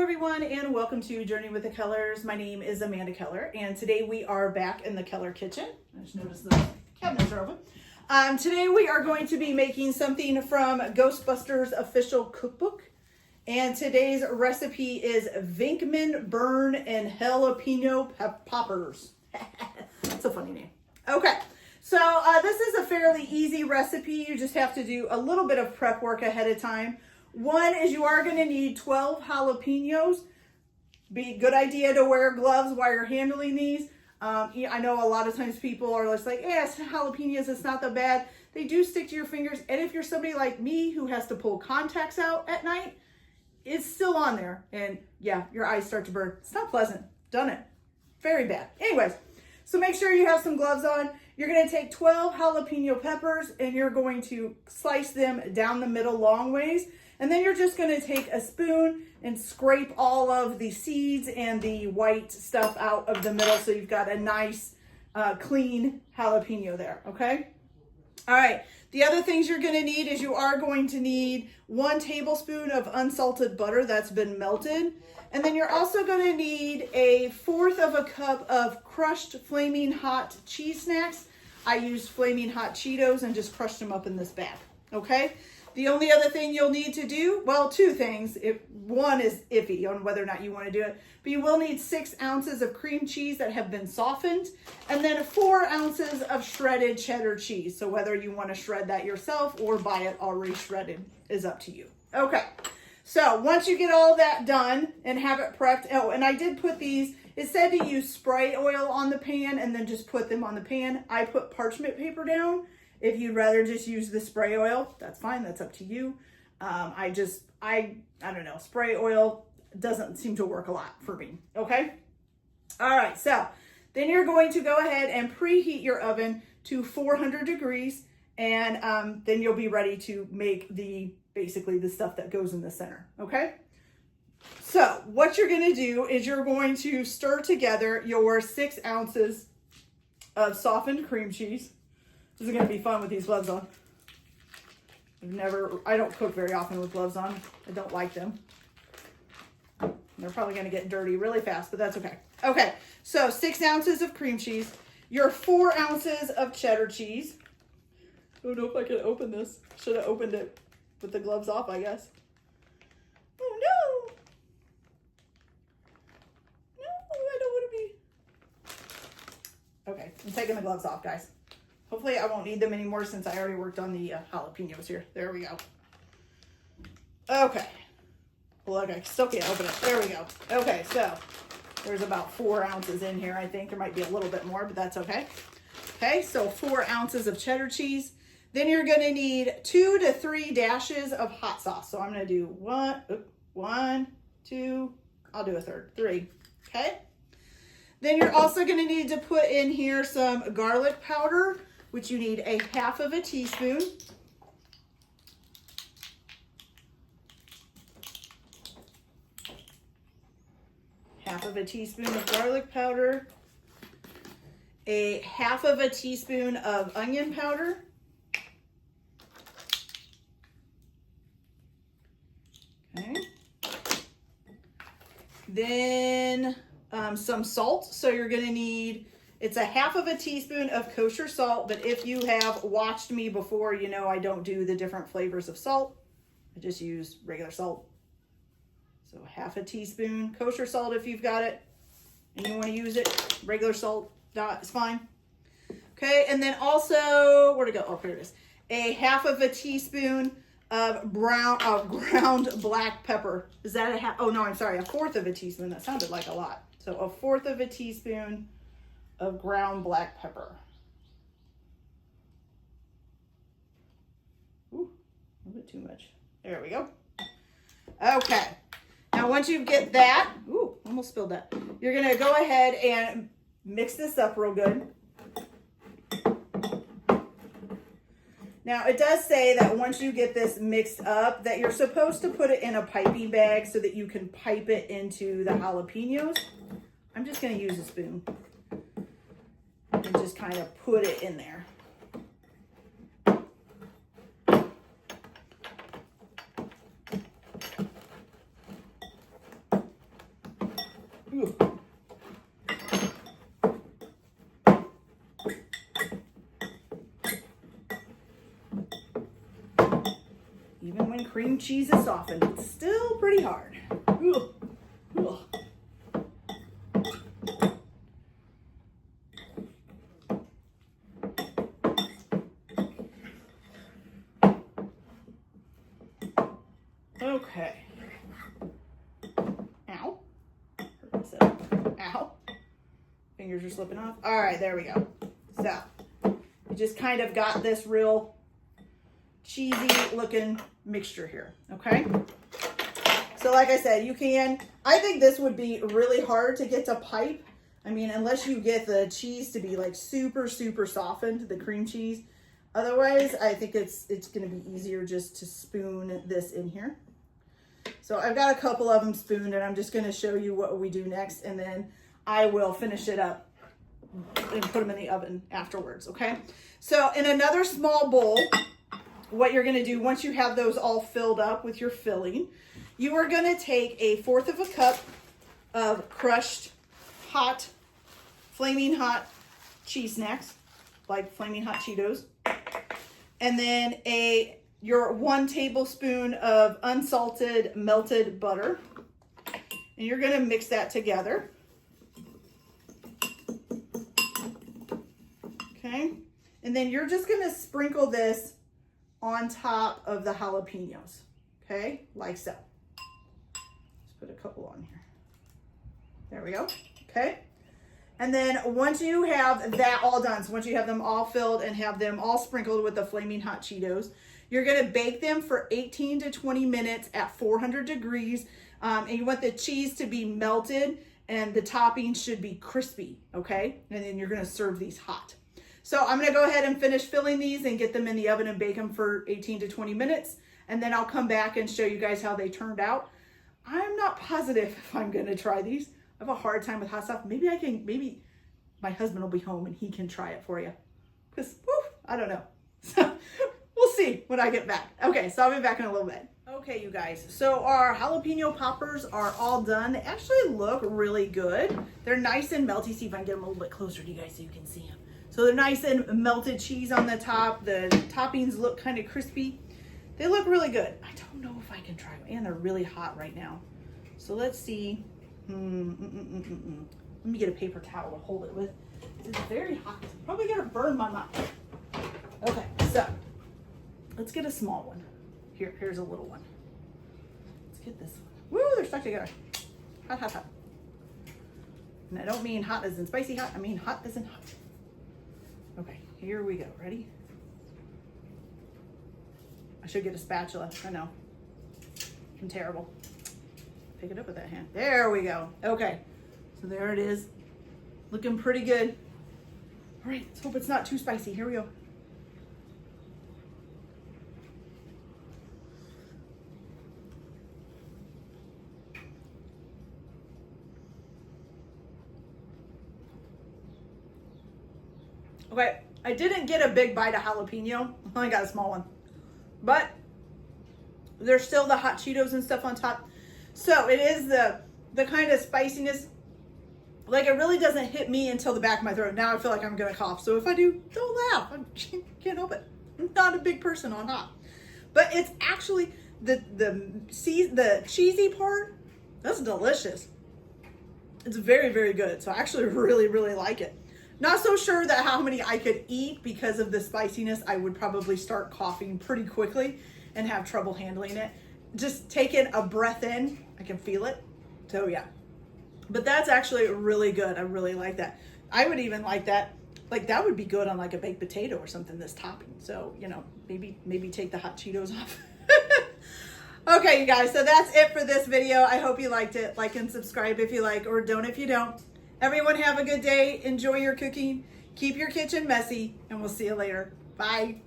everyone, and welcome to Journey with the Kellers. My name is Amanda Keller, and today we are back in the Keller kitchen. I just noticed the cabinets are open. Today we are going to be making something from Ghostbusters official cookbook, and today's recipe is Venkman burn and Hell-Apeno poppers. That's a funny name. Okay, so this is a fairly easy recipe. You just have to do a little bit of prep work ahead of time. One is you are going to need 12 jalapenos. Be a good idea to wear gloves while you're handling these. I know a lot of times people are just like, yeah, jalapenos, it's not that bad. They do stick to your fingers. And if you're somebody like me who has to pull contacts out at night, it's still on there. And yeah, your eyes start to burn. It's not pleasant. Done it. Very bad. Anyways, so make sure you have some gloves on. You're going to take 12 jalapeno peppers and you're going to slice them down the middle long ways. And then you're just going to take a spoon and scrape all of the seeds and the white stuff out of the middle so you've got a nice clean jalapeno there, okay? All right, the other things you're going to need is you are going to need 1 tablespoon of unsalted butter that's been melted. And then you're also going to need 1/4 cup of crushed Flaming Hot cheese snacks. I used Flaming Hot Cheetos and just crushed them up in this bag, okay? The only other thing you'll need to do, well, 2 things. One is iffy on whether or not you want to do it, but you will need 6 ounces of cream cheese that have been softened, and then 4 ounces of shredded cheddar cheese. So whether you want to shred that yourself or buy it already shredded is up to you. Okay, so once you get all that done and have it prepped, oh, and I did put these, it said to use spray oil on the pan and then just put them on the pan. I put parchment paper down. If you'd rather just use the spray oil, that's fine. That's up to you. I don't know. Spray oil doesn't seem to work a lot for me. Okay. All right. So then you're going to go ahead and preheat your oven to 400 degrees. And then you'll be ready to make basically the stuff that goes in the center. Okay. So what you're going to do is you're going to stir together your 6 ounces of softened cream cheese. This is going to be fun with these gloves on. I don't cook very often with gloves on. I don't like them. They're probably going to get dirty really fast, but that's okay. Okay, so 6 ounces of cream cheese, your 4 ounces of cheddar cheese. I don't know if I can open this. Should have opened it with the gloves off, I guess. Oh no! No, I don't want to be. Okay, I'm taking the gloves off, guys. Hopefully I won't need them anymore since I already worked on the jalapenos here. There we go. Okay. Look, I still can't open it. There we go. Okay, so there's about 4 ounces in here, I think. There might be a little bit more, but that's okay. Okay, so 4 ounces of cheddar cheese. Then you're going to need 2 to 3 dashes of hot sauce. So I'm going to do 1, 2, I'll do a third, 3. Okay. Then you're also going to need to put in here some garlic powder, which you need 1/2 teaspoon. Half of a teaspoon of garlic powder. 1/2 teaspoon of onion powder. Okay. Then some salt. So you're going to need, it's 1/2 teaspoon of kosher salt, but if you have watched me before, you know I don't do the different flavors of salt. I just use regular salt. So 1/2 teaspoon kosher salt if you've got it and you want to use it. Regular salt, it's fine. Okay, and then also, where'd it go? Oh, here it is. 1/2 teaspoon of ground black pepper. Is that a half? Oh no, I'm sorry, 1/4 teaspoon. That sounded like a lot. So 1/4 teaspoon of ground black pepper. Ooh, a little bit too much. There we go. Okay. Now once you get that, ooh, almost spilled that. You're gonna go ahead and mix this up real good. Now it does say that once you get this mixed up that you're supposed to put it in a piping bag so that you can pipe it into the jalapenos. I'm just gonna use a spoon and just kind of put it in there. Ooh. Even when cream cheese is softened, it's still pretty hard. Ooh. Ooh. Okay. Ow. Ow. Fingers are slipping off. All right, there we go. So, you just kind of got this real cheesy looking mixture here, okay? So like I said, I think this would be really hard to get to pipe. I mean, unless you get the cheese to be like super, super softened, the cream cheese. Otherwise, I think it's gonna be easier just to spoon this in here. So I've got a couple of them spooned, and I'm just gonna show you what we do next, and then I will finish it up and put them in the oven afterwards, okay? So in another small bowl, what you're gonna do once you have those all filled up with your filling, you are gonna take 1/4 of a cup of crushed hot, flaming hot cheese snacks, like Flaming Hot Cheetos, and then your 1 tablespoon of unsalted melted butter, and you're gonna mix that together. Okay, and then you're just gonna sprinkle this on top of the jalapenos, okay, like so. Let's put a couple on here. There we go, okay. And then once you have that all done, so once you have them all filled and have them all sprinkled with the Flaming Hot Cheetos, you're gonna bake them for 18 to 20 minutes at 400 degrees. And you want the cheese to be melted and the topping should be crispy, okay? And then you're gonna serve these hot. So I'm gonna go ahead and finish filling these and get them in the oven and bake them for 18 to 20 minutes. And then I'll come back and show you guys how they turned out. I'm not positive if I'm gonna try these. I have a hard time with hot stuff. Maybe my husband will be home and he can try it for you. Because, I don't know. So we'll see when I get back. Okay, so I'll be back in a little bit. Okay, you guys, so our jalapeno poppers are all done. They actually look really good. They're nice and melty. See if I can get them a little bit closer to you guys so you can see them. So they're nice and melted cheese on the top. The toppings look kind of crispy. They look really good. I don't know if I can try them. And they're really hot right now. So let's see. Let me get a paper towel to hold it with. It's very hot. Probably gonna burn my mouth. Okay, so let's get a small one. Here's a little one. Let's get this one. Woo, they're stuck together. Hot, hot, hot. And I don't mean hot as in spicy hot. I mean hot as in hot. Okay, here we go. Ready? I should get a spatula. I know. I'm terrible. Pick it up with that hand. There we go. Okay, so there it is. Looking pretty good. All right, let's hope it's not too spicy. Here we go. Okay, I didn't get a big bite of jalapeno. I only got a small one. But there's still the hot Cheetos and stuff on top. So it is the kind of spiciness. Like, it really doesn't hit me until the back of my throat. Now I feel like I'm gonna cough. So if I do, don't laugh. I can't help it. I'm not a big person on hot. But it's actually the cheesy part, that's delicious. It's very, very good. So I actually really, really like it. Not so sure that how many I could eat because of the spiciness. I would probably start coughing pretty quickly and have trouble handling it. Just taking a breath in, I can feel it. So yeah, but that's actually really good. I really like that. I would even like that. Like, that would be good on like a baked potato or something, this topping. So, you know, maybe take the hot Cheetos off. Okay, you guys, so that's it for this video. I hope you liked it. Like and subscribe if you like, or don't if you don't. Everyone have a good day. Enjoy your cooking. Keep your kitchen messy, and we'll see you later. Bye.